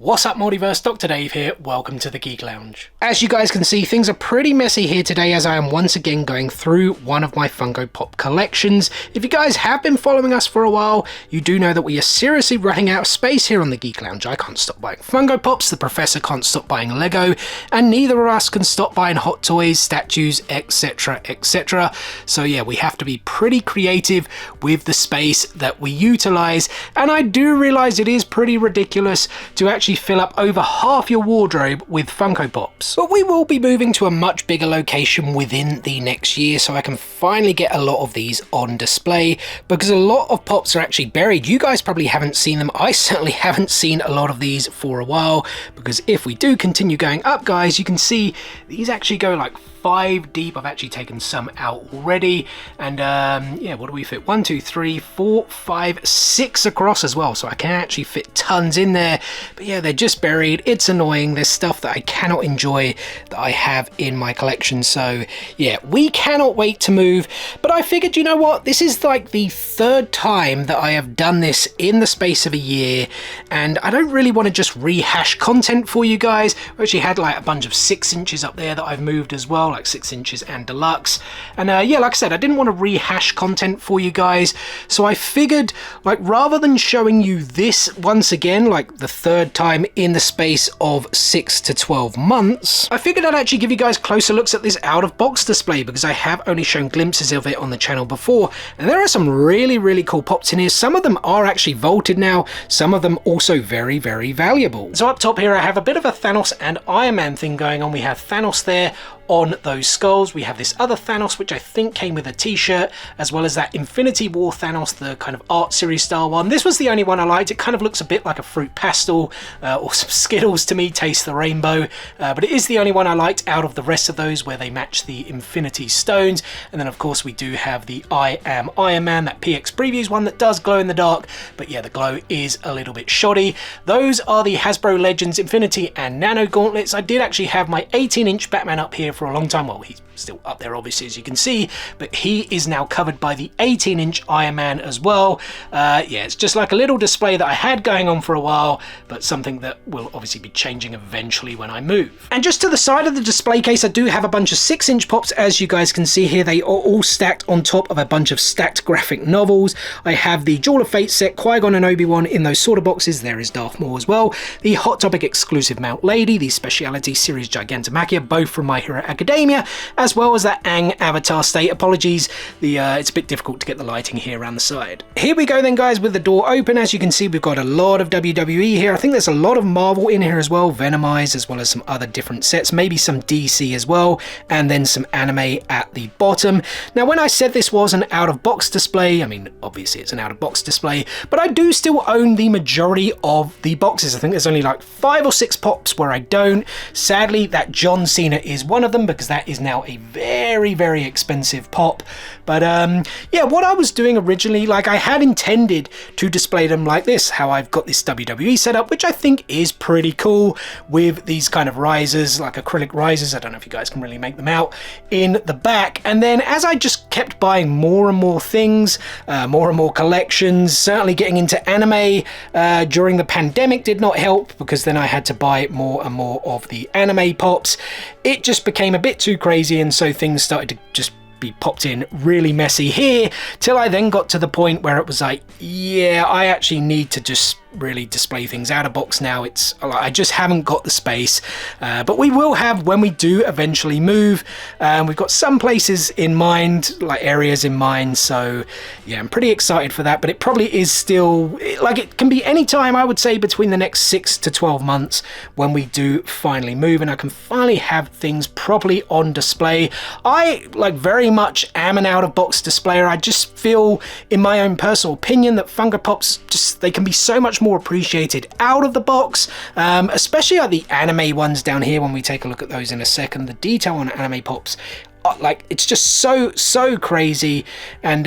What's up, Multiverse? Dr. Dave here. Welcome to the Geek Lounge. As you guys can see, things are pretty messy here today as I am once again going through one of my Funko Pop collections. If you guys have been following us for a while, you do know that we are seriously running out of space here on the Geek Lounge. I can't stop buying Funko Pops, the Professor can't stop buying Lego, and neither of us can stop buying hot toys, statues, etc, etc. So yeah, we have to be pretty creative with the space that we utilize, and I do realize it is pretty ridiculous to actually fill up over half your wardrobe with Funko Pops. But we will be moving to a much bigger location within the next year, so I can finally get a lot of these on display, because a lot of Pops are actually buried. You guys probably haven't seen them. I certainly haven't seen a lot of these for a while, because if we do continue going up, guys, you can see these actually go like 5 deep. I've actually taken some out already, and yeah, what do we fit? 1, 2, 3, 4, 5, 6 across as well, so I can actually fit tons in there. But yeah, they're just buried. It's annoying. There's stuff that I cannot enjoy that I have in my collection, so yeah, we cannot wait to move. But I figured, you know what, this is like the 3rd time that I have done this in the space of a year, and I don't really want to just rehash content for you guys. We actually had like a bunch of 6 inches up there that I've moved as well, like 6 inches and deluxe, and yeah, like I said, I didn't want to rehash content for you guys, so I figured, like, rather than showing you this once again, like the 3rd time in the space of 6 to 12 months, I figured I'd actually give you guys closer looks at this out of box display, because I have only shown glimpses of it on the channel before, and there are some really cool pops in here. Some of them are actually vaulted now, some of them also very valuable. So up top here I have a bit of a Thanos and Iron Man thing going on. We have Thanos there on those skulls. We have this other Thanos, which I think came with a t-shirt, as well as that Infinity War Thanos, the kind of art series style one. This was the only one I liked. It kind of looks a bit like a fruit pastel or some Skittles to me, taste the rainbow, but it is the only one I liked out of the rest of those where they match the Infinity Stones. And then of course we do have the I Am Iron Man, that PX Previews one that does glow in the dark, but yeah, the glow is a little bit shoddy. Those are the Hasbro Legends Infinity and Nano Gauntlets. I did actually have my 18-inch Batman up here for a long time. Well, he's still up there obviously, as you can see, but he is now covered by the 18-inch Iron Man as well. Yeah, it's just like a little display that I had going on for a while, but something that will obviously be changing eventually when I move. And just to the side of the display case, I do have a bunch of 6-inch Pops. As you guys can see here, they are all stacked on top of a bunch of stacked graphic novels. I have the Jewel of Fate set, Qui-Gon and Obi-Wan in those sort of boxes. There is Darth Maul as well, the Hot Topic exclusive Mount Lady, the Speciality Series Gigantomachia, both from My Hero Academia, as well as that Aang Avatar State. Apologies, it's a bit difficult to get the lighting here around the side. Here we go then, guys, with the door open. As you can see, we've got a lot of WWE here. I think there's a lot of Marvel in here as well, Venomized, as well as some other different sets, maybe some DC as well, and then some anime at the bottom. Now, when I said this was an out-of-box display, I mean, obviously it's an out-of-box display, but I do still own the majority of the boxes. I think there's only like 5 or 6 Pops where I don't. Sadly, that John Cena is one of them, because that is now a very expensive Pop. But yeah, what I was doing originally, like, I had intended to display them like this, how I've got this WWE setup, which I think is pretty cool, with these kind of risers, like acrylic risers. I don't know if you guys can really make them out in the back. And then as I just kept buying more and more things, more and more collections, certainly getting into anime during the pandemic did not help, because then I had to buy more and more of the anime Pops. It just became a bit too crazy, and so things started to just be popped in really messy here, till I then got to the point where it was like, yeah, I actually need to just really display things out of box now. It's, I just haven't got the space, but we will have when we do eventually move. We've got some places in mind, like areas in mind, so yeah, I'm pretty excited for that. But it probably is still, like, it can be any time, I would say, between the next 6 to 12 months when we do finally move, and I can finally have things properly on display. I, like, very much am an out of box displayer. I just feel, in my own personal opinion, that Funko Pops, just, they can be so much more appreciated out of the box, especially like the anime ones down here. When we take a look at those in a second, the detail on anime Pops, like, it's just so crazy. And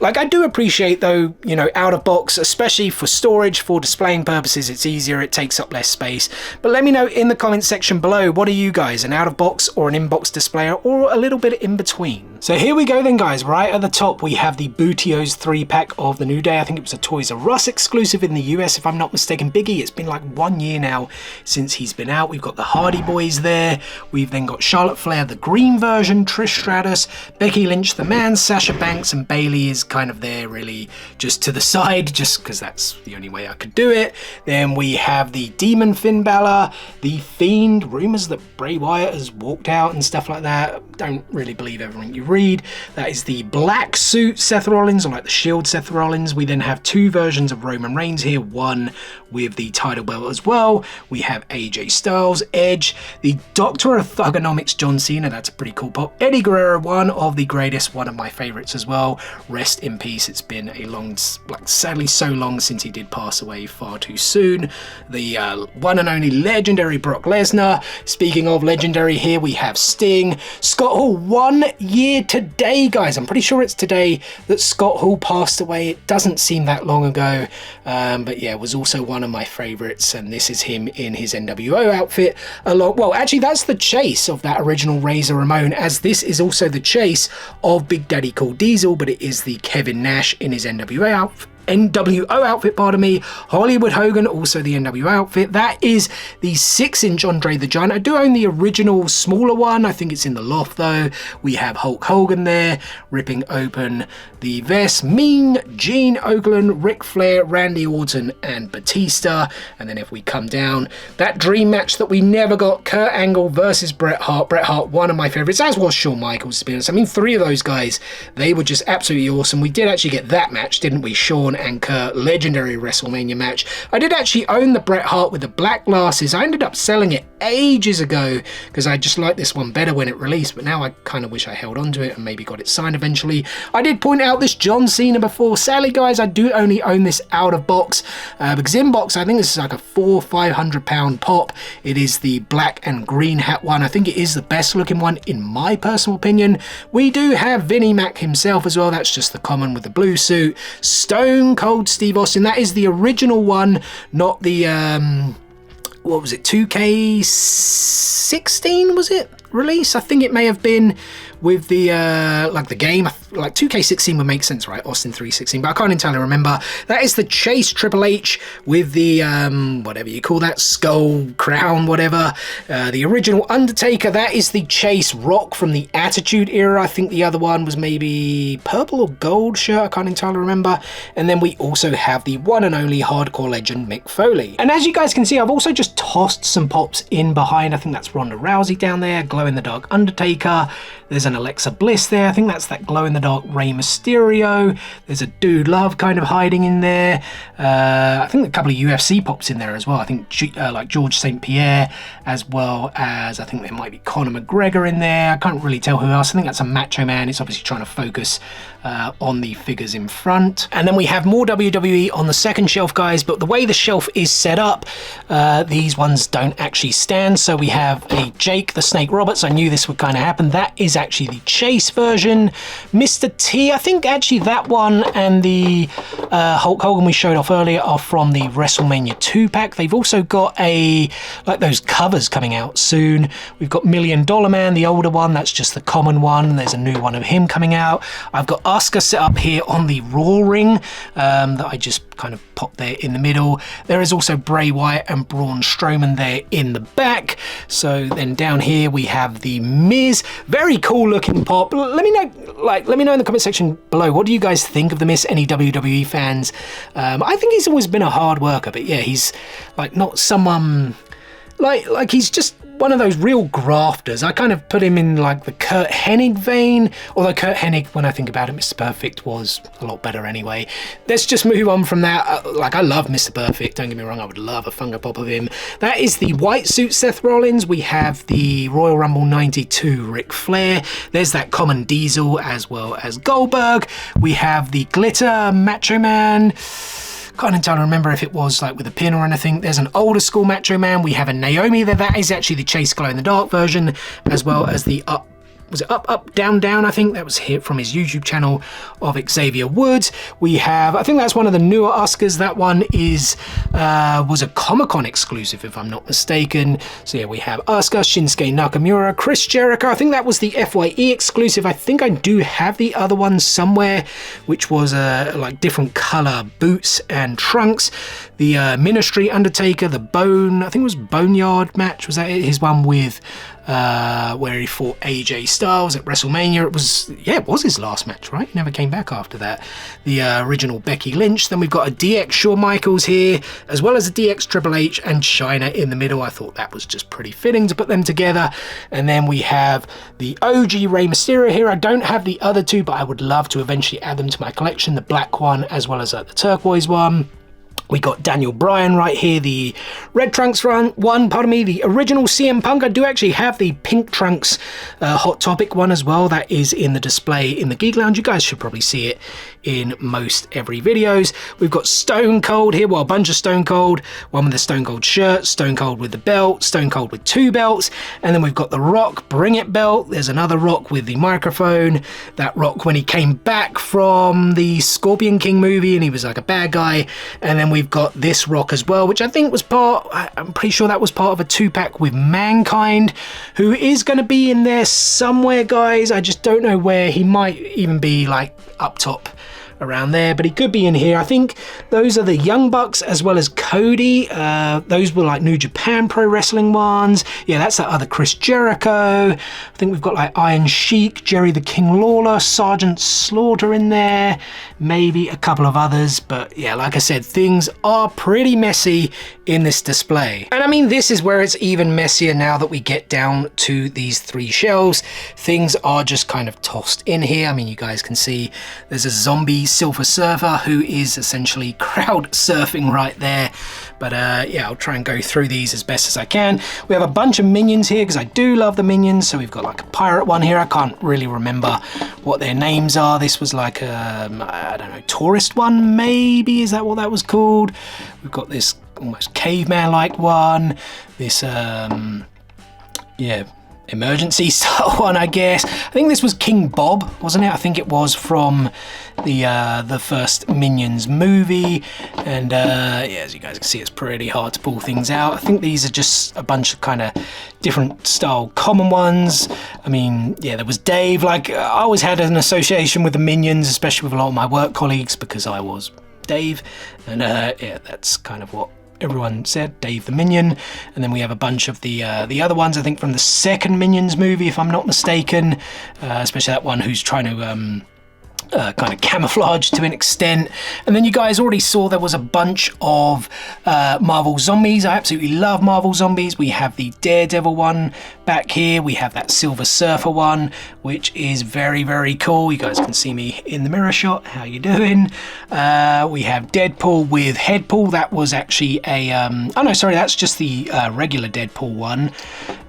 like, I do appreciate, though, you know, out of box, especially for storage, for displaying purposes, it's easier, it takes up less space. But let me know in the comment section below, what are you guys, an out of box or an in-box displayer, or a little bit in between? So here we go then, guys. Right at the top, we have the Bootio's 3-pack of the New Day. I think it was a Toys R Us exclusive in the US, if I'm not mistaken. Biggie, it's been like 1 year now since he's been out. We've got the Hardy Boys there. We've then got Charlotte Flair, the green version, Trish Stratus, Becky Lynch, the man, Sasha Banks, and Bayley is kind of there really just to the side, just because that's the only way I could do it. Then we have the Demon Finn Balor, the Fiend, rumours that Bray Wyatt has walked out and stuff like that. Don't really believe everything you read. That is the black suit Seth Rollins, or like the Shield Seth Rollins. We then have 2 versions of Roman Reigns here, one with the title belt as well. We have AJ Styles, Edge, the Doctor of Thugonomics John Cena, that's a pretty cool pop. Eddie Guerrero, one of the greatest, one of my favourites as well. Rest in peace, it's been a long, like sadly so long since he did pass away far too soon. The one and only legendary Brock Lesnar. Speaking of legendary, here we have Sting. Scott Hall, 1 year today, guys. I'm pretty sure it's today that Scott Hall passed away. It doesn't seem that long ago, but yeah, was also one of my favourites, and this is him in his NWO outfit. Well, actually, that's the chase of that original Razor Ramon, as this is also the chase of Big Daddy Cool Diesel, but it is the Kevin Nash in his NWO outfit, pardon me. Hollywood Hogan, also the NWO outfit. That is the 6-inch Andre the Giant. I do own the original smaller one. I think it's in the loft though. We have Hulk Hogan there, ripping open the vest. Mean Gene Okerlund, Ric Flair, Randy Orton, and Batista. And then if we come down, that dream match that we never got, Kurt Angle versus Bret Hart. Bret Hart, one of my favorites, as was Shawn Michaels, to be honest. I mean, 3 of those guys, they were just absolutely awesome. We did actually get that match, didn't we? Shawn and Kurt, legendary WrestleMania match. I did actually own the Bret Hart with the black glasses. I ended up selling it ages ago because I just liked this one better when it released, but now I kind of wish I held on to it and maybe got it signed eventually. I did point out this John Cena before. Sadly, guys, I do only own this out of box because in box, I think this is like a £400-500 pop. It is the black and green hat one. I think it is the best looking one in my personal opinion. We do have Vinnie Mac himself as well. That's just the common with the blue suit. Stone Cold Steve Austin, that is the original one, not the what was it, 2K16 was it release? I think it may have been with the like the game, like 2K16 would make sense, right? Austin 316, but I can't entirely remember. That is the Chase Triple H with the whatever you call that, skull crown, whatever. The original Undertaker, that is the Chase Rock from the Attitude Era. I think the other one was maybe purple or gold shirt, I can't entirely remember. And then we also have the one and only hardcore legend Mick Foley. And as you guys can see, I've also just tossed some pops in behind. I think that's Ronda Rousey down there, glow-in-the-dark Undertaker. There's an Alexa Bliss there. I think that's that glow-in-the-dark Rey Mysterio. There's a Dude Love kind of hiding in there. I think a couple of UFC pops in there as well. I think like George St. Pierre, as well as I think there might be Conor McGregor in there. I can't really tell who else. I think that's a Macho Man. It's obviously trying to focus on the figures in front. And then we have more WWE on the second shelf, guys, but the way the shelf is set up, these ones don't actually stand. So we have a Jake the Snake Roberts. I knew this would kind of happen. That is actually the Chase version. Mr. T, I think actually that one and the Hulk Hogan we showed off earlier are from the WrestleMania 2 pack. They've also got like those covers coming out soon. We've got $1 Million Man, the older one, that's just the common one. There's a new one of him coming out. I've got Asuka set up here on the Raw ring that I just kind of popped there in the middle. There is also Bray Wyatt and Braun Strowman there in the back. So then down here we have the Miz. Very cool looking pop. Let me know in the comment section below, what do you guys think of the Miz? Any WWE fans? I think he's always been a hard worker, but yeah, he's like not someone like he's just one of those real grafters. I kind of put him in like the Kurt Hennig vein, although Kurt Hennig, when I think about it, Mr. Perfect was a lot better anyway. Let's just move on from that. Like, I love Mr. Perfect, don't get me wrong, I would love a Funko Pop of him. That is the white suit Seth Rollins. We have the Royal Rumble 92 Ric Flair. There's that common Diesel as well as Goldberg. We have the glitter Macho Man. Can't entirely remember if it was like with a pin or anything. There's an older school Macho Man. We have a Naomi there. That is actually the Chase Glow in the Dark version, as well as the was it Up, Down, Down, I think that was hit from his YouTube channel of Xavier Woods. We have, I think that's one of the newer Oscars. That one is was a Comic-Con exclusive, if I'm not mistaken. So yeah, we have Asuka, Shinsuke Nakamura, Chris Jericho. I think that was the FYE exclusive. I think I do have the other one somewhere, which was like different color boots and trunks. The Ministry Undertaker, the Bone, I think it was Boneyard match, was that it? His one with where he fought AJ Styles at WrestleMania. It was his last match, right? He never came back after that. The original Becky Lynch. Then we've got a DX Shawn Michaels here, as well as a DX Triple H and Chyna in the middle. I thought that was just pretty fitting to put them together. And then we have the OG Rey Mysterio here. I don't have the other two, but I would love to eventually add them to my collection, the black one as well as the turquoise one. We got Daniel Bryan right here, the red trunks one, the original CM Punk. I do actually have the pink trunks Hot Topic one as well. That is in the display in the Geek Lounge. You guys should probably see it in most every videos. We've got Stone Cold here, well, a bunch of Stone Cold, one with the Stone Cold shirt, Stone Cold with the belt, Stone Cold with 2 belts, and then we've got the Rock Bring It belt. There's another Rock with the microphone, that Rock when he came back from the Scorpion King movie and he was like a bad guy. And then we've got this Rock as well, which I think was I'm pretty sure that was part of a 2-pack with Mankind, who is going to be in there somewhere, guys. I just don't know where. He might even be like up top around there, but he could be in here. I think those are the Young Bucks as well as Cody. Those were like New Japan Pro Wrestling ones. Yeah, that's that other Chris Jericho. I think we've got like Iron Sheik, Jerry the King Lawler, Sergeant Slaughter in there, maybe a couple of others. But yeah, like I said, things are pretty messy in this display. And I mean, this is where it's even messier now that we get down to these 3 shelves. Things are just kind of tossed in here. I mean, you guys can see there's a zombie Silver Surfer who is essentially crowd surfing right there. But yeah, I'll try and go through these as best as I can. We have a bunch of minions here because I do love the minions. So we've got like a pirate one here. I can't really remember what their names are. This was like a, I don't know, tourist one maybe? Is that what that was called? We've got this almost caveman-like one. This, yeah, emergency style one, I guess. I think this was King Bob, wasn't it? I think it was from the first Minions movie. And yeah, as you guys can see, it's pretty hard to pull things out. I think these are just a bunch of kind of different style common ones. I mean, yeah, there was Dave. Like, I always had an association with the Minions, especially with a lot of my work colleagues, because I was Dave. And yeah, that's kind of what everyone said, Dave the Minion. And then we have a bunch of the other ones, I think from the second Minions movie, if I'm not mistaken, especially that one who's trying to kind of camouflage to an extent. And then you guys already saw there was a bunch of Marvel Zombies. I absolutely love Marvel Zombies. We have the Daredevil one back here. We have that Silver Surfer one, which is very, very cool. You guys can see me in the mirror shot. How you doing? We have Deadpool with Headpool. That was actually a oh no, sorry, that's just the regular Deadpool one.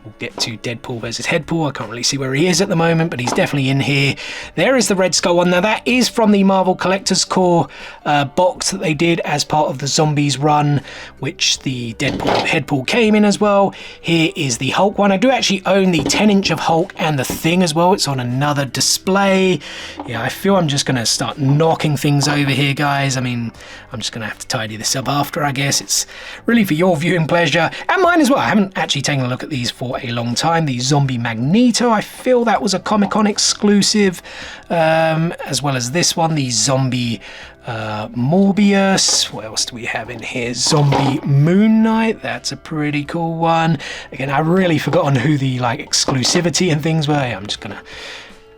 We'll get to Deadpool versus Headpool. I can't really see where he is at the moment, but he's definitely in here. There is the Red Skull one. Now that is from the Marvel Collector's Core box that they did as part of the Zombies run, which the Deadpool and Headpool came in as well. Here is the Hulk one. I do actually own the 10-inch of Hulk and the Thing as well. It's on another display. Yeah, I feel I'm just going to start knocking things over here, guys. I mean, I'm just going to have to tidy this up after, I guess. It's really for your viewing pleasure and mine as well. I haven't actually taken a look at these for a long time. The Zombie Magneto, I feel that was a Comic-Con exclusive, as well as this one, the Zombie Morbius. What else do we have in here? Zombie Moon Knight. That's a pretty cool one. Again, I've really forgotten who the like exclusivity and things were. I'm just gonna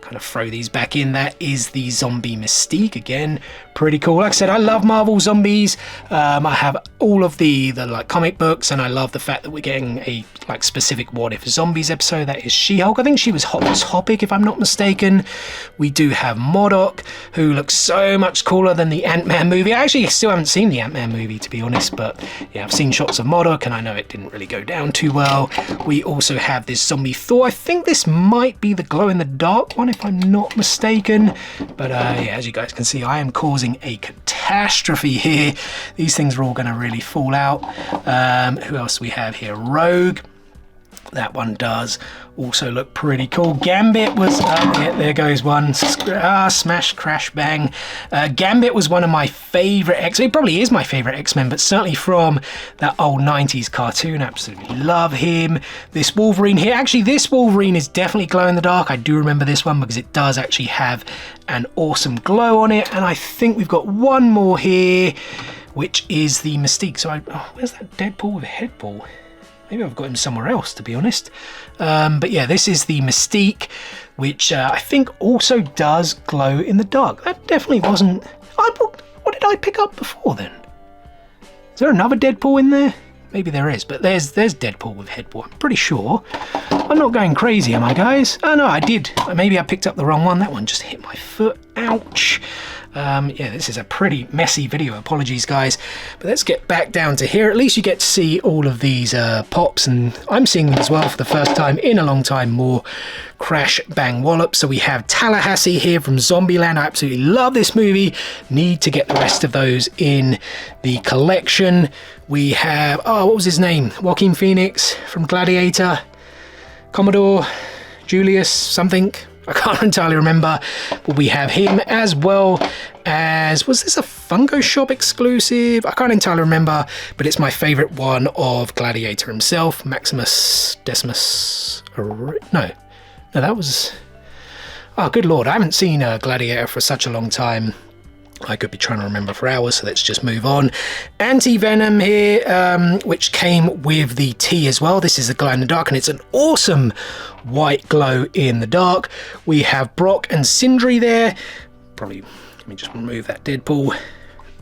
kind of throw these back in. That is the Zombie Mystique. Again, pretty cool. Like I said, I love Marvel Zombies. I have all of the like comic books, and I love the fact that we're getting a like specific What If Zombies episode. That is She-Hulk. I think she was Hot Topic, if I'm not mistaken. We do have MODOK, who looks so much cooler than the Ant-Man movie. I actually still haven't seen the Ant-Man movie, to be honest, but yeah, I've seen shots of MODOK, and I know it didn't really go down too well. We also have this Zombie Thor. I think this might be the glow-in-the-dark one, if I'm not mistaken. But yeah, as you guys can see, I am causing a catastrophe here. These things are all going to really fall out. Who else do we have here? Rogue. That one does also look pretty cool. Gambit was, there goes one, smash, crash, bang. Gambit was one of my favourite X-Men, it probably is my favourite X-Men, but certainly from that old 90s cartoon, absolutely love him. This Wolverine here, actually this Wolverine is definitely glow in the dark. I do remember this one because it does actually have an awesome glow on it, and I think we've got one more here, which is the Mystique. So where's that Deadpool with a head ball? Maybe I've got him somewhere else, to be honest. But yeah, this is the Mystique, which I think also does glow in the dark. That definitely wasn't... What did I pick up before then? Is there another Deadpool in there? Maybe there is, but there's Deadpool with headball. I'm pretty sure. I'm not going crazy, am I, guys? Oh, no, I did. Maybe I picked up the wrong one. That one just hit my foot. Ouch. Yeah, this is a pretty messy video. Apologies, guys. But let's get back down to here. At least you get to see all of these pops, and I'm seeing them as well for the first time in a long time. More crash, bang, wallop. So we have Tallahassee here from Zombieland. I absolutely love this movie. Need to get the rest of those in the collection. We have, what was his name? Joaquin Phoenix from Gladiator. Commodore Julius something. I can't entirely remember, but we have him, as well as, was this a Funko Shop exclusive? I can't entirely remember, but it's my favourite one of Gladiator himself, Maximus Decimus. No, that was, oh good lord, I haven't seen Gladiator for such a long time. I could be trying to remember for hours, so let's just move on. Anti-Venom here, which came with the T as well. This is a glow in the dark, and it's an awesome white glow in the dark. We have Brock and Sindri there. Probably, let me just remove that Deadpool.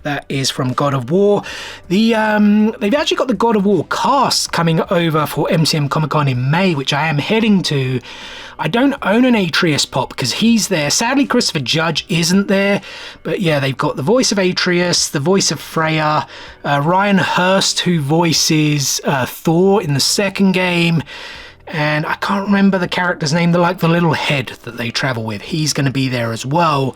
That is from God of War. They've actually got the God of War cast coming over for MCM Comic Con in May, which I am heading to. I don't own an Atreus pop because he's there. Sadly, Christopher Judge isn't there. But yeah, they've got the voice of Atreus, the voice of Freya, Ryan Hurst, who voices Thor in the second game. And I can't remember the character's name, the little head that they travel with. He's going to be there as well.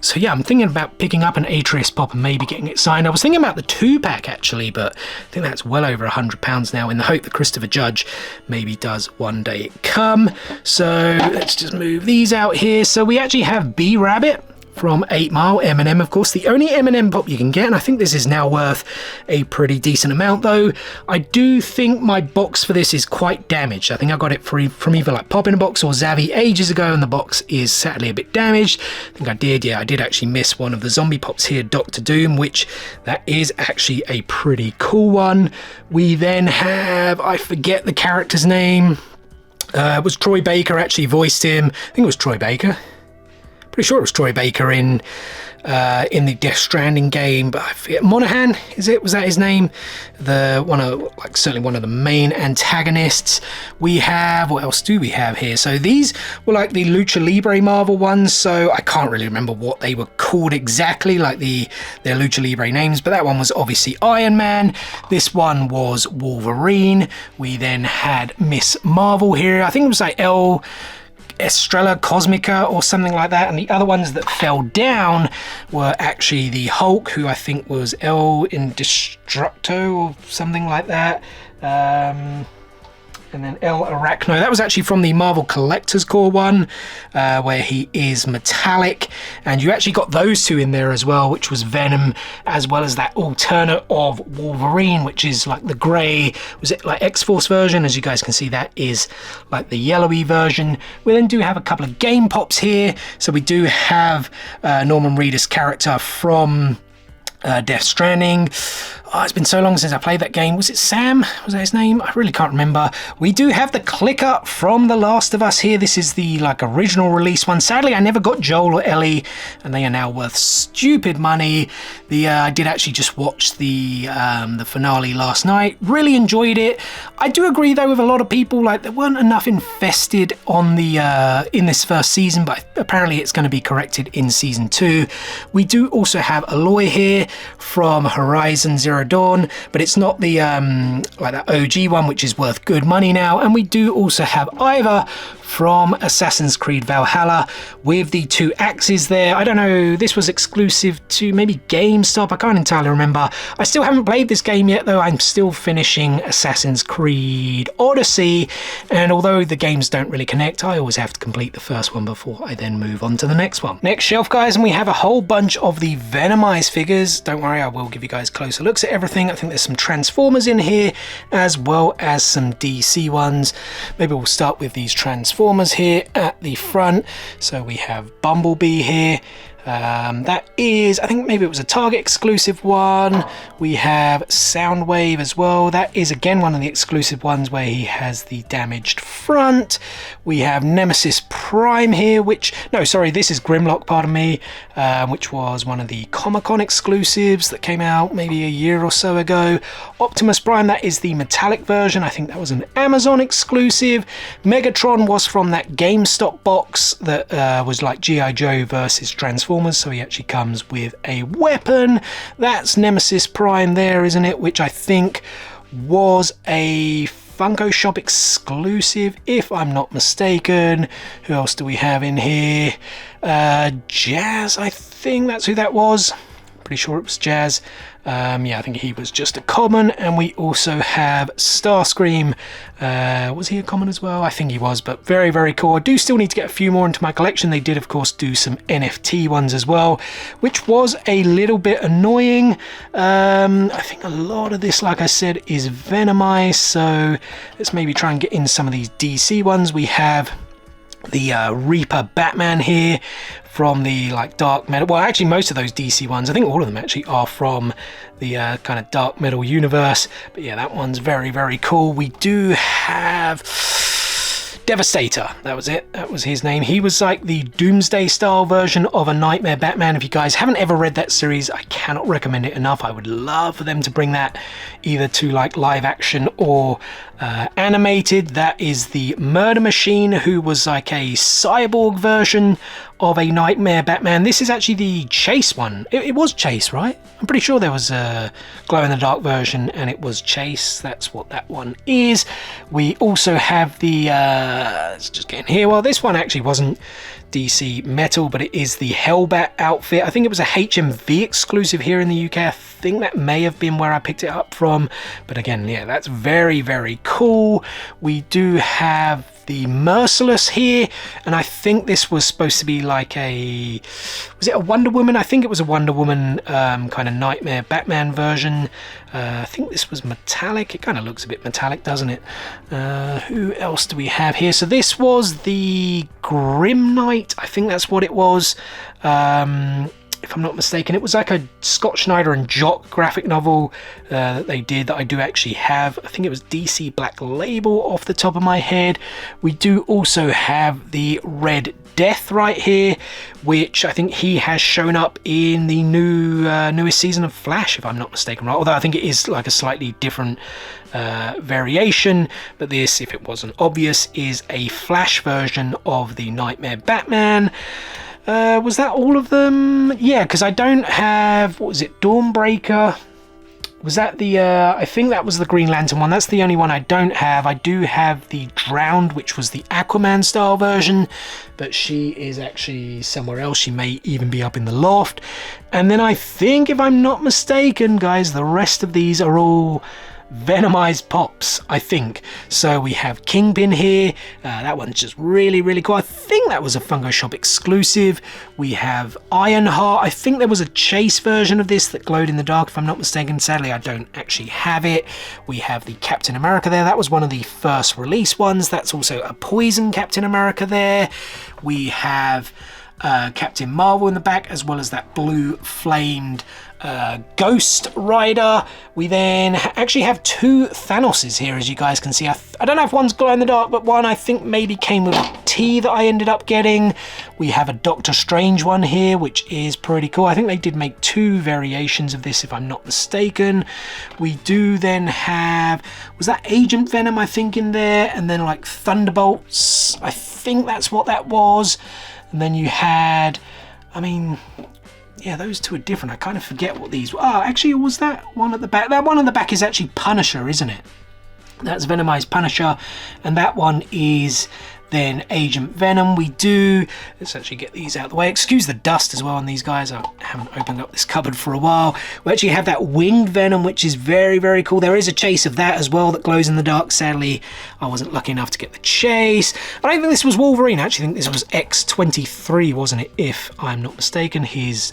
So yeah, I'm thinking about picking up an Atreus pop and maybe getting it signed. I was thinking about the 2-pack actually, but I think that's well over £100 now, in the hope that Christopher Judge maybe does one day come. So let's just move these out here. So we actually have B-Rabbit from 8 Mile, M&M, of course, the only M&M pop you can get, and I think this is now worth a pretty decent amount, though. I do think my box for this is quite damaged. I think I got it from either like Pop in a Box or Zavvi ages ago, and the box is sadly a bit damaged. I think I did actually miss one of the zombie pops here, Doctor Doom, which that is actually a pretty cool one. We then have, I forget the character's name, it was Troy Baker actually voiced him. I think it was Troy Baker. Pretty sure it was Troy Baker in the Death Stranding game, but I forget. Monahan, was that his name? Certainly one of the main antagonists. We have, what else do we have here? So these were like the Lucha Libre Marvel ones, so I can't really remember what they were called exactly, like their Lucha Libre names, but that one was obviously Iron Man. This one was Wolverine. We then had Miss Marvel here. I think it was like Estrella Cosmica or something like that, and the other ones that fell down were actually the Hulk, who I think was El Indestructo or something like that, and then El Arachno. That was actually from the Marvel Collector's Core one, where he is metallic, and you actually got those two in there as well, which was Venom, as well as that alternate of Wolverine, which is like the grey, was it like X-Force version? As you guys can see, that is like the yellowy version. We then do have a couple of game pops here. So we do have Norman Reedus' character from Death Stranding. Oh, it's been so long since I played that game. Was it Sam? Was that his name? I really can't remember. We do have the clicker from The Last of Us here. This is the original release one. Sadly, I never got Joel or Ellie, and they are now worth stupid money. I did actually just watch the finale last night. Really enjoyed it. I do agree though with a lot of people, there weren't enough invested on in this first season, but apparently it's going to be corrected in season 2. We do also have Aloy here from Horizon Zero Tomorrow Dawn, but it's not the like that OG one, which is worth good money now. And we do also have Ivor from Assassin's Creed Valhalla with the 2 axes there. I don't know, this was exclusive to maybe GameStop, I can't entirely remember. I still haven't played this game yet though. I'm still finishing Assassin's Creed Odyssey, and although the games don't really connect, I always have to complete the first one before I then move on to the next one. Next shelf, guys, and we have a whole bunch of the Venomized figures. Don't worry, I will give you guys closer looks at everything. I think there's some Transformers in here as well as some DC ones. Maybe we'll start with these Transformers here at the front. So we have Bumblebee here. That is, I think maybe it was a Target exclusive one. We have Soundwave as well. That is again one of the exclusive ones where he has the damaged front. We have Nemesis Prime here, which, no, sorry, this is Grimlock, pardon me, which was one of the Comic-Con exclusives that came out maybe a year or so ago. Optimus Prime, that is the metallic version. I think that was an Amazon exclusive. Megatron was from that GameStop box that was like G.I. Joe versus Transformers. So he actually comes with a weapon. That's Nemesis Prime there, isn't it? Which I think was a Funko Shop exclusive, if I'm not mistaken. Who else do we have in here? Jazz, I think that's who that was. Pretty sure it was Jazz. Yeah, I think he was just a common. And we also have Starscream. Was he a common as well? I think he was, but very, very cool. I do still need to get a few more into my collection. They did, of course, do some NFT ones as well, which was a little bit annoying. I think a lot of this, like I said, is Venomized. So let's maybe try and get in some of these DC ones. We have the Reaper Batman here from the like dark metal. Well, actually most of those DC ones, I think all of them actually are from the kind of dark metal universe. But yeah, that one's very, very cool. We do have Devastator, that was it, that was his name. He was like the Doomsday style version of a Nightmare Batman. If you guys haven't ever read that series, I cannot recommend it enough. I would love for them to bring that either to like live action or animated. That is the Murder Machine, who was like a cyborg version of a Nightmare Batman. This is actually the Chase one. It was Chase, right? I'm pretty sure there was a glow-in-the-dark version and it was Chase. That's what that one is. We also have the, let's just get in here. Well, this one actually wasn't DC Metal, but it is the Hellbat outfit. I think it was a HMV exclusive here in the UK. I think that may have been where I picked it up from. But again, yeah, that's very, very cool. We do have the Merciless here, and I think this was supposed to be like a, was it a Wonder Woman? I think it was a Wonder Woman kind of Nightmare Batman version. I think this was metallic. It kind of looks a bit metallic, doesn't it? Who else do we have here? So this was the Grim Knight. I think that's what it was. If I'm not mistaken, it was like a Scott Schneider and Jock graphic novel that they did that I do actually have. I think it was DC Black Label off the top of my head. We do also have the Red Death right here, which I think he has shown up in the newest season of Flash, if I'm not mistaken, right? Although I think it is like a slightly different variation, but this, if it wasn't obvious, is a Flash version of the Nightmare Batman. Was that all of them? Yeah, because I don't have, what was it, Dawnbreaker? Was that the, I think that was the Green Lantern one. That's the only one I don't have. I do have the Drowned, which was the Aquaman style version, but she is actually somewhere else. She may even be up in the loft. And then I think, if I'm not mistaken, guys, the rest of these are all Venomized pops, I think. So we have Kingpin here. That one's just really, really cool. I think that was a Funko Shop exclusive. We have Ironheart. I think there was a Chase version of this that glowed in the dark, if I'm not mistaken. Sadly, I don't actually have it. We have the Captain America there. That was one of the first release ones. That's also a Poison Captain America there. We have Captain Marvel in the back, as well as that blue flamed Ghost Rider. We then actually have two Thanoses here, as you guys can see. I don't know if one's glow in the dark, but one I think maybe came with a T that I ended up getting. We have a Doctor Strange one here, which is pretty cool. I think they did make two variations of this, if I'm not mistaken. We do then have, was that Agent Venom, I think, in there, and then like Thunderbolts. I think that's what that was. And then you had, I mean, yeah, those two are different. I kind of forget what these were. Oh, actually, was that one at the back? That one on the back is actually Punisher, isn't it? That's Venomized Punisher, and that one is then Agent Venom. Let's actually get these out of the way. Excuse the dust as well on these guys. I haven't opened up this cupboard for a while. We actually have that winged Venom, which is very, very cool. There is a chase of that as well that glows in the dark. Sadly, I wasn't lucky enough to get the chase. I don't think this was Wolverine. I actually think this was X-23, wasn't it? If I'm not mistaken. His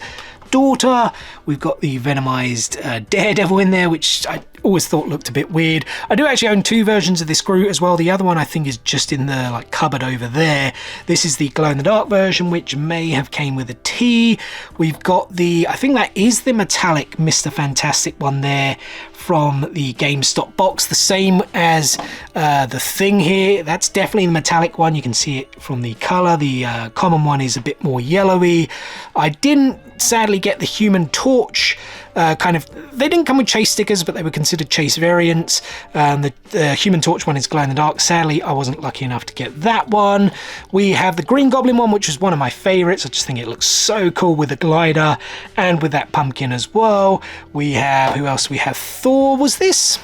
daughter. We've got the Venomized Daredevil in there, which I always thought looked a bit weird. I do actually own two versions of this Groot as well. The other one I think is just in the like cupboard over there. This is the glow-in-the-dark version, which may have came with a T. We've got I think that is the metallic Mr. Fantastic one there from the GameStop box, the same as the Thing here. That's definitely the metallic one. You can see it from the color. The common one is a bit more yellowy. I didn't sadly get the Human Torch they didn't come with chase stickers, but they were considered chase variants. The Human Torch one is glow in the dark. Sadly, I wasn't lucky enough to get that one. We have the Green Goblin one, which was one of my favorites. I just think it looks so cool with the glider and with that pumpkin as well. We have, who else? We have Thor. Was this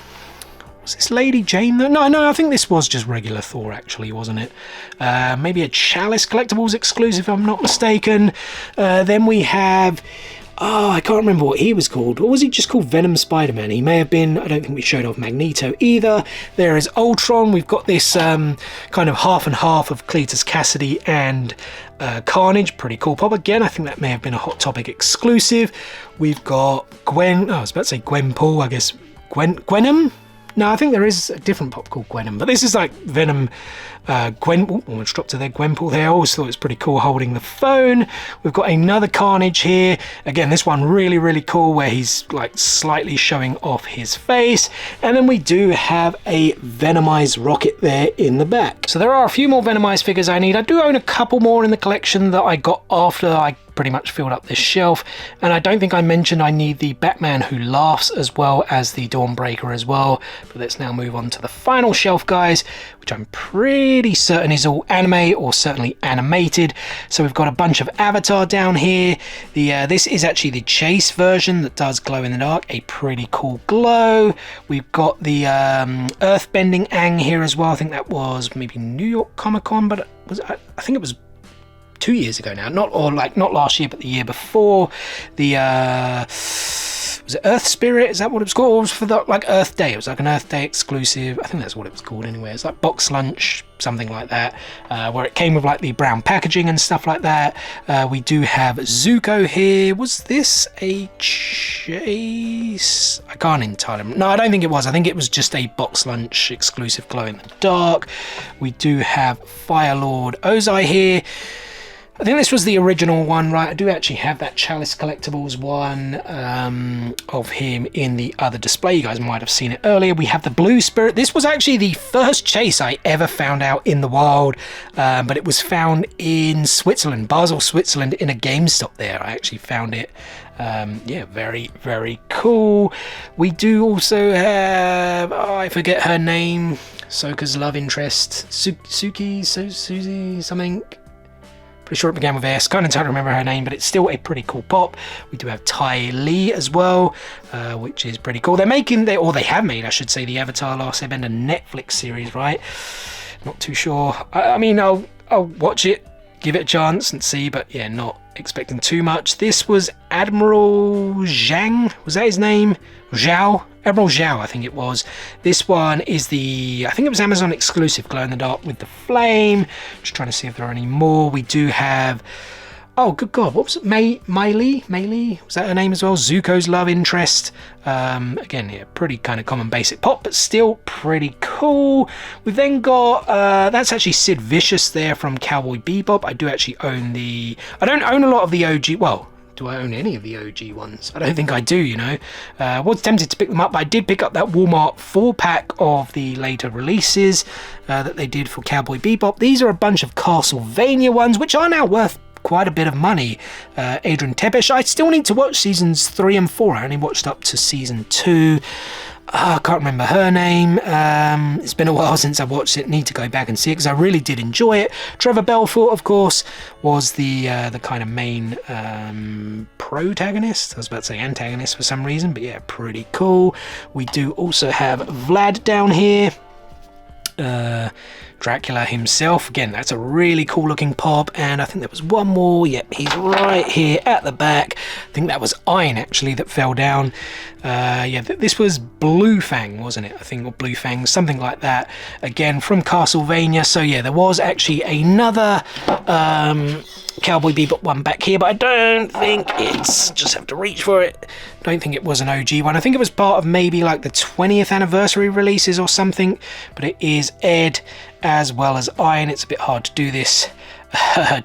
Lady Jane? No, I think this was just regular Thor actually, wasn't it? Maybe a Chalice Collectibles exclusive, if I'm not mistaken. Then we have, I can't remember what he was called. Or was he just called Venom Spider-Man? He may have been. I don't think we showed off Magneto either. There is Ultron. We've got this kind of half and half of Cletus Cassidy and Carnage. Pretty cool pop. Again, I think that may have been a Hot Topic exclusive. We've got Gwen. I was about to say Gwenpool. I guess Gwenom? No, I think there is a different pop called Gwenom, but this is like Venom, almost dropped to their Gwenpool there. I always thought it was pretty cool holding the phone. We've got another Carnage here. Again, this one really, really cool where he's like slightly showing off his face. And then we do have a Venomized Rocket there in the back. So there are a few more Venomized figures I need. I do own a couple more in the collection that I got after I pretty much filled up this shelf, and I don't think I mentioned I need the Batman Who Laughs as well as the Dawnbreaker as well. But let's now move on to the final shelf, guys, which I'm pretty certain is all anime or certainly animated. So we've got a bunch of Avatar down here. This is actually the Chase version that does glow in the dark, a pretty cool glow. We've got the Earthbending Aang here as well. I think that was maybe New York Comic Con, but I think it was 2 years ago now, not last year, but the year before. The was it Earth Spirit? Is that what it was called? Or was it for the Earth Day? It was like an Earth Day exclusive. I think that's what it was called anyway. It's like box lunch, something like that, where it came with like the brown packaging and stuff like that. We do have Zuko here. Was this a chase? I can't entirely remember. No, I don't think it was. I think it was just a box lunch exclusive glow in the dark. We do have Fire Lord Ozai here. I think this was the original one, right? I do actually have that Chalice Collectibles one of him in the other display. You guys might have seen it earlier. We have the Blue Spirit. This was actually the first chase I ever found out in the wild, but it was found in Switzerland, Basel, Switzerland, in a GameStop there. I actually found it. Yeah, very, very cool. We do also have, I forget her name, Sokka's love interest, Susie, something. Pretty sure it began with S. Can't entirely remember her name, but it's still a pretty cool pop. We do have Ty Lee as well, which is pretty cool. They have made, I should say, the Avatar Last Airbender Netflix series, right? Not too sure. I mean, I'll watch it, give it a chance and see, but yeah, not expecting too much. This was Admiral Zhang. Was that his name? Admiral Zhao, I think it was. This one is I think it was Amazon exclusive glow in the dark with the flame. Just trying to see if there are any more. We do have, oh good god, what was it? Meili? Was that her name as well? Zuko's love interest. Again, yeah, pretty kind of common basic pop, but still pretty cool. We've then got, that's actually Sid Vicious there from Cowboy Bebop. I do actually own I don't own a lot of the OG, well, do I own any of the OG ones? I don't think I do, you know. Was tempted to pick them up, but I did pick up that Walmart 4-pack of the later releases that they did for Cowboy Bebop. These are a bunch of Castlevania ones, which are now worth quite a bit of money. Adrian Tepesh. I still need to watch seasons 3 and 4. I only watched up to season 2. I can't remember her name. It's been a while since I watched it. Need to go back and see it because I really did enjoy it. Trevor Belfort, of course, was the kind of main protagonist. I was about to say antagonist for some reason, but yeah, pretty cool. We do also have Vlad down here. Dracula himself, again, that's a really cool looking pop. And I think there was one more. Yep, he's right here at the back. I think that was Iron actually that fell down. Yeah, this was Blue Fang, wasn't it? I think, or Blue Fang, something like that, again from Castlevania. So yeah, there was actually another Cowboy Bebop one back here, but I don't think it's, just have to reach for it, don't think it was an OG one. I think it was part of maybe like the 20th anniversary releases or something, but it is Ed as well as Iron. It's a bit hard to do this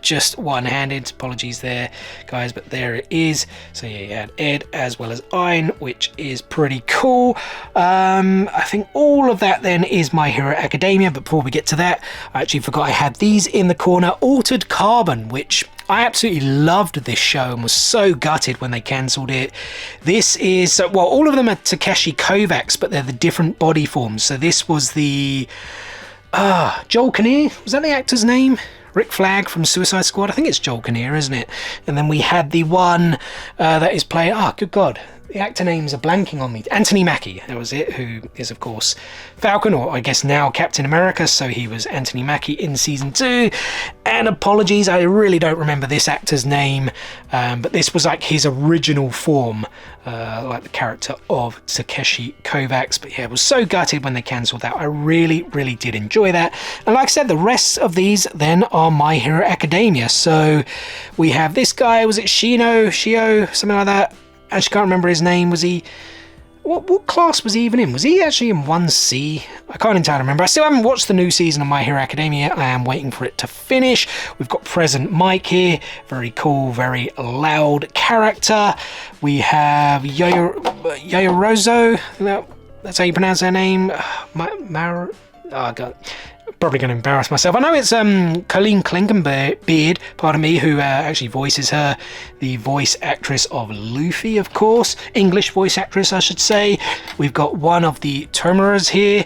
just one-handed, apologies there guys, but there it is. So yeah, you had Ed as well as Iron, which is pretty cool. I think all of that then is My Hero Academia, but before we get to that, I actually forgot I had these in the corner. Altered Carbon, which I absolutely loved this show and was so gutted when they cancelled it. This is, well, all of them are Takeshi Kovacs, but they're the different body forms. So this was the Joel Kinnear, was that the actor's name? Rick Flag from Suicide Squad, I think it's Joel Kinnear, isn't it? And then we had the one that is playing, good god, the actor names are blanking on me. Anthony Mackie, that was it, who is of course Falcon, or I guess now Captain America, so he was Anthony Mackie in season 2. And apologies, I really don't remember this actor's name, but this was like his original form, like the character of Takeshi Kovacs. But yeah, I was so gutted when they cancelled that. I really did enjoy that. And like I said, the rest of these then are My Hero Academia. So we have this guy, was it Shio, something like that? I actually can't remember his name. Was he, what class was he even in? Was he actually in 1C? I can't entirely remember. I still haven't watched the new season of My Hero Academia. I am waiting for it to finish. We've got Present Mike here. Very cool, very loud character. We have Yayorozo. That's how you pronounce her name. Oh god. Probably going to embarrass myself. I know it's Colleen Klinkenbeard, pardon me, who actually voices her, the voice actress of Luffy, of course. English voice actress, I should say. We've got one of the Tomuras here.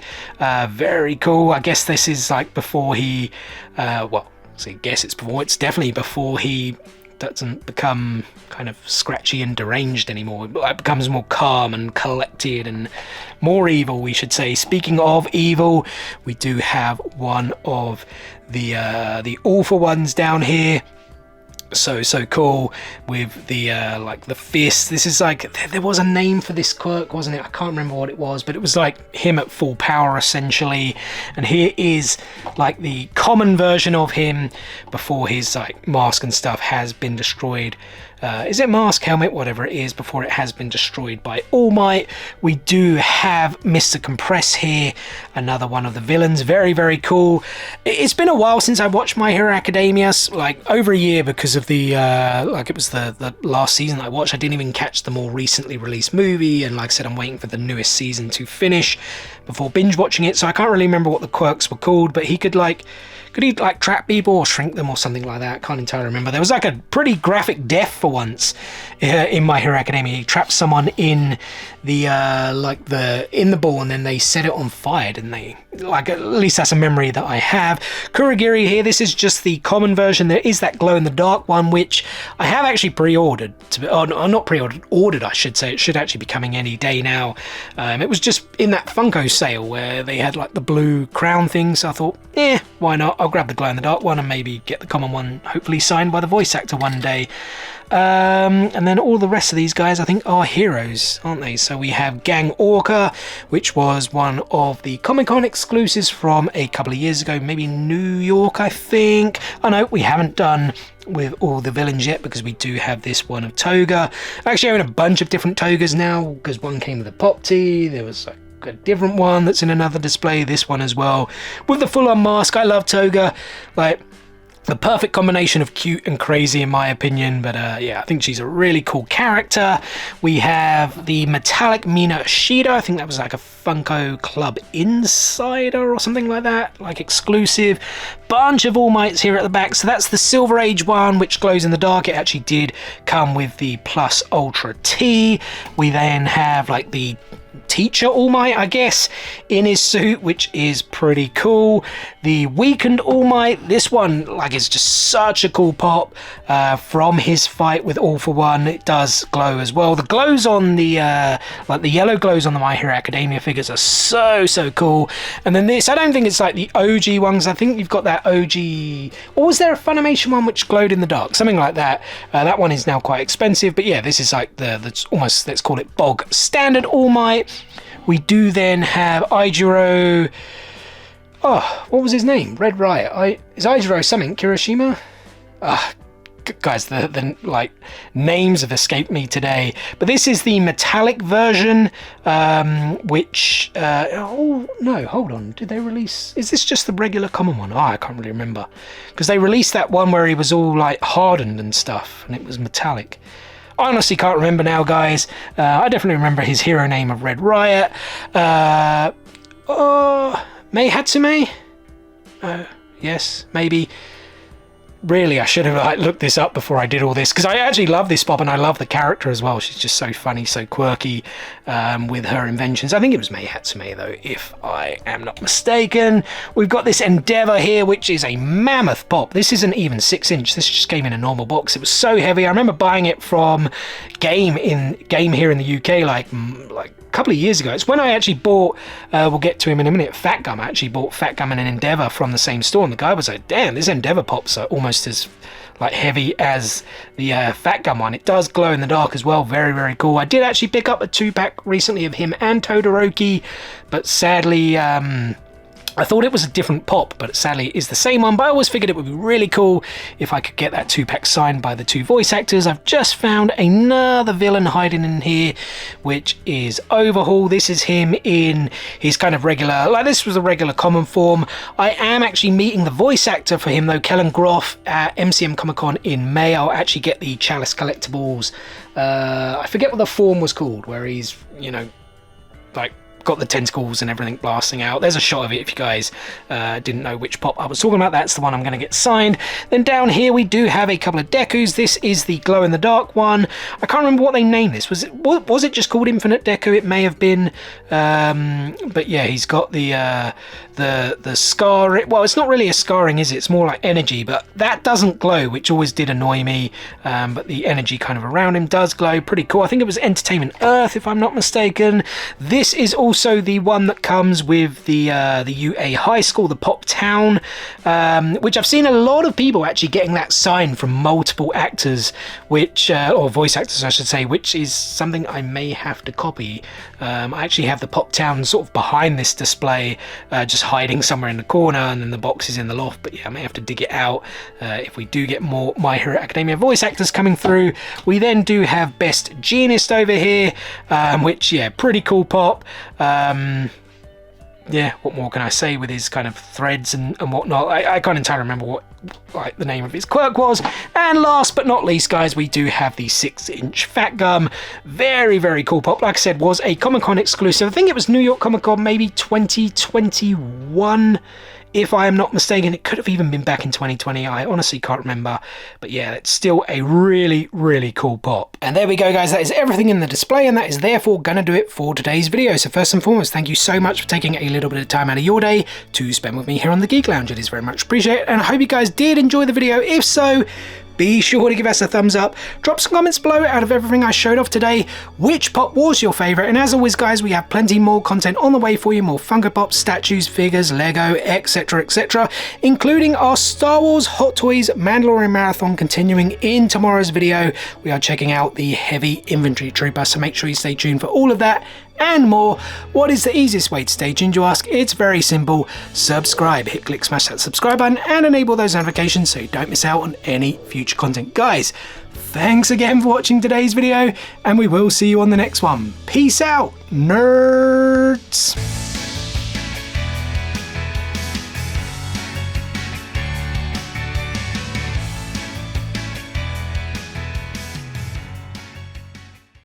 Very cool. I guess this is like before he, it's definitely before he doesn't become kind of scratchy and deranged anymore. It becomes more calm and collected and more evil, we should say. Speaking of evil, we do have one of the awful ones down here. So cool with the like the fist. This is like, there was a name for this quirk, wasn't it? I can't remember what it was, but it was like him at full power essentially. And here is like the common version of him before his like mask and stuff has been destroyed. Is it mask, helmet, whatever it is, before it has been destroyed by All Might. We do have Mr. Compress here, another one of the villains. Very cool. It's been a while since I watched My Hero Academia, like over a year, because of the like it was the last season I watched. I didn't even catch the more recently released movie, and like I said, I'm waiting for the newest season to finish before binge watching it, so I can't really remember what the quirks were called, but he could he like trap people or shrink them or something like that? I can't entirely remember. There was like a pretty graphic death for once in My Hero Academia. He trapped someone in the in the ball, and then they set it on fire, didn't they? Like, at least that's a memory that I have. Kurogiri here, this is just the common version. There is that glow in the dark one, which I have actually pre-ordered. Not pre-ordered, ordered I should say. It should actually be coming any day now. It was just in that Funko sale where they had like the blue crown thing, so I thought, why not? I'll grab the glow in the dark one and maybe get the common one, hopefully signed by the voice actor one day. And then all the rest of these guys I think are heroes, aren't they? So we have Gang Orca, which was one of the Comic-Con exclusives from a couple of years ago, maybe New York I think. I know we haven't done with all the villains yet, because we do have this one of Toga. I actually own a bunch of different Togas now, because one came with a pop tee, there was like a different one that's in another display, this one as well with the full-on mask. I love Toga, like the perfect combination of cute and crazy in my opinion. But yeah, I think she's a really cool character. We have the metallic Mina Ishida. I think that was like a Funko Club Insider or something like that, like exclusive. Bunch of All Mights here at the back. So that's the Silver Age one, which glows in the dark. It actually did come with the Plus Ultra T. We then have like the teacher All Might, I guess, in his suit, which is pretty cool. The weakened All Might, this one, like, is just such a cool pop from his fight with All For One. It does glow as well. The glows on the like the yellow glows on the My Hero Academia figures are so cool. And then this, I don't think it's like the OG ones. I think you've got that OG, or was there a Funimation one which glowed in the dark, something like that. That one is now quite expensive, but yeah, this is like the almost, let's call it bog standard All Might. We do then have Aijiro. Oh, what was his name? Red Riot. Is Aijiro something? Kirishima? Guys, the like names have escaped me today. But this is the metallic version, which oh no, hold on. Did they release? Is this just the regular common one? Oh, I can't really remember, because they released that one where he was all like hardened and stuff, and it was metallic. I honestly can't remember now, guys. I definitely remember his hero name of Red Riot. Mei Hatsume? Yes, maybe. Really, I should have like looked this up before I did all this, because I actually love this pop and I love the character as well. She's just so funny, so quirky with her inventions. I think it was Mei Hatsume though, if I am not mistaken. We've got this Endeavour here, which is a mammoth pop. This isn't even 6-inch. This just came in a normal box. It was so heavy. I remember buying it from Game here in the UK like a couple of years ago. It's when I actually bought, we'll get to him in a minute, Fat Gum. I actually bought Fat Gum and an Endeavour from the same store, and the guy was like, damn, this Endeavour pops are almost as like heavy as the Fat Gum one. It does glow in the dark as well. Very cool. I did actually pick up a 2-pack recently of him and Todoroki, but sadly I thought it was a different pop, but sadly it is the same one. But I always figured it would be really cool if I could get that 2-pack signed by the 2 voice actors. I've just found another villain hiding in here, which is Overhaul. This is him in his kind of regular, like this was a regular common form. I am actually meeting the voice actor for him though, Kellen Groff, at MCM Comic Con in May. I'll actually get the Chalice collectibles. I forget what the form was called, where he's, you know, like got the tentacles and everything blasting out. There's a shot of it if you guys didn't know which pop I was talking about. That's the one I'm going to get signed. Then down here we do have a couple of Dekus. This is the glow in the dark one. I can't remember what they named this. Was it just called Infinite Deku? It may have been, but yeah, he's got the scar. Well, it's not really a scarring, is it? It's more like energy, but that doesn't glow, which always did annoy me. But the energy kind of around him does glow. Pretty cool. I think it was Entertainment Earth, if I'm not mistaken. This is also the one that comes with the UA High School, the Pop Town, which I've seen a lot of people actually getting that signed from multiple actors, which or voice actors I should say, which is something I may have to copy. I actually have the Pop Town sort of behind this display, just hiding somewhere in the corner, and then the box is in the loft. But yeah, I may have to dig it out if we do get more My Hero Academia voice actors coming through. We then do have Best Jeanist over here, which, yeah, pretty cool pop. Yeah, what more can I say with his kind of threads and whatnot? I can't entirely remember what like the name of his quirk was. And last but not least, guys, we do have the 6-inch Fat Gum. Very cool pop. Like I said, was a Comic-Con exclusive. I think it was New York Comic-Con, maybe 2021. If I am not mistaken. It could have even been back in 2020. I honestly can't remember. But yeah, it's still a really cool pop. And there we go, guys. That is everything in the display, and that is therefore going to do it for today's video. So first and foremost, thank you so much for taking a little bit of time out of your day to spend with me here on the Geek Lounge. It is very much appreciated, and I hope you guys did enjoy the video. If so, be sure to give us a thumbs up, drop some comments below out of everything I showed off today. Which pop was your favourite? And as always, guys, we have plenty more content on the way for you, more Funko Pops, statues, figures, Lego, etc, including our Star Wars Hot Toys Mandalorian Marathon continuing in tomorrow's video. We are checking out the Heavy Infantry Trooper, so make sure you stay tuned for all of that and more. What is the easiest way to stay tuned, you ask? It's very simple. Subscribe. Hit, click, smash that subscribe button and enable those notifications so you don't miss out on any future content. Guys, thanks again for watching today's video, and we will see you on the next one. Peace out, nerds!